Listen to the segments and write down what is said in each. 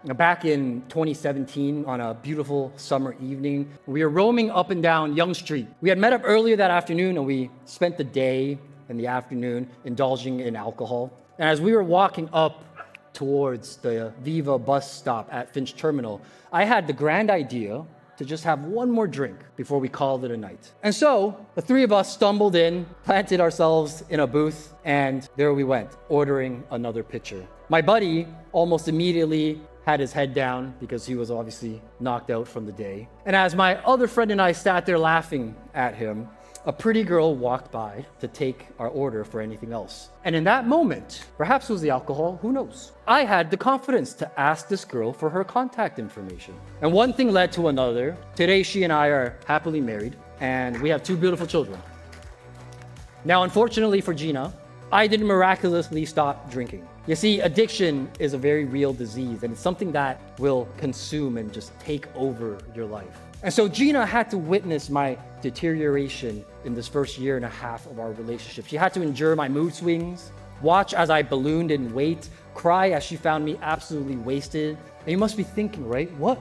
Back in 2017, on a beautiful summer evening, we were roaming up and down Yonge Street. We had met up earlier that afternoon, and we spent the day and the afternoon indulging in alcohol. And as we were walking up towards the Viva bus stop at Finch Terminal, I had the grand idea to just have one more drink before we called it a night. And so the three of us stumbled in, planted ourselves in a booth, and there we went, ordering another pitcher. My buddy almost immediately had his head down because he was obviously knocked out from the day. And as my other friend and I sat there laughing at him, a pretty girl walked by to take our order for anything else. And in that moment, perhaps it was the alcohol, who knows? I had the confidence to ask this girl for her contact information. And one thing led to another. Today, she and I are happily married, and we have two beautiful children. Now, unfortunately for Gina, I didn't miraculously stop drinking. You see, addiction is a very real disease, and it's something that will consume and just take over your life. And so Gina had to witness my deterioration in this first year and a half of our relationship. She had to endure my mood swings, watch as I ballooned in weight, cry as she found me absolutely wasted. And you must be thinking, right? What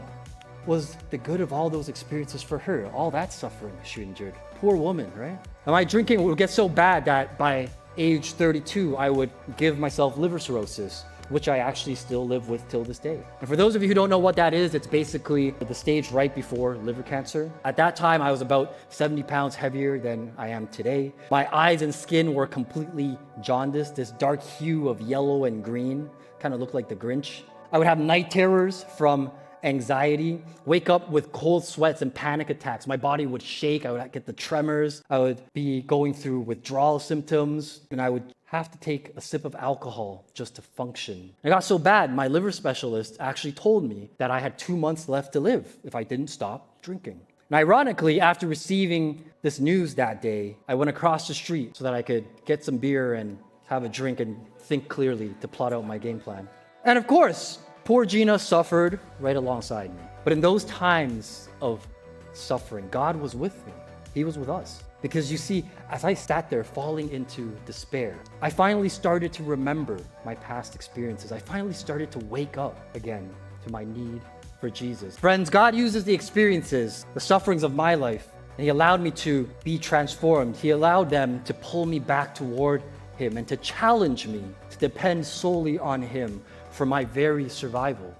was the good of all those experiences for her? All that suffering she endured. Poor woman, right? And my drinking would get so bad that by age 32, I would give myself liver cirrhosis, which I actually still live with till this day. And for those of you who don't know what that is, it's basically the stage right before liver cancer. At that time, I was about 70 pounds heavier than I am today. My eyes and skin were completely jaundiced, this dark hue of yellow and green, kind of looked like the Grinch. I would have night terrors from anxiety, wake up with cold sweats and panic attacks. My body would shake, I would get the tremors, I would be going through withdrawal symptoms, and I would have to take a sip of alcohol just to function. It got so bad, my liver specialist actually told me that I had 2 months left to live if I didn't stop drinking. And ironically, after receiving this news that day, I went across the street so that I could get some beer and have a drink and think clearly to plot out my game plan. And of course, poor Gina suffered right alongside me. But in those times of suffering, God was with me. He was with us. Because you see, as I sat there falling into despair, I finally started to remember my past experiences. I finally started to wake up again to my need for Jesus. Friends, God uses the experiences, the sufferings of my life, and He allowed me to be transformed. He allowed them to pull me back toward Him and to challenge me to depend solely on Him for my very survival.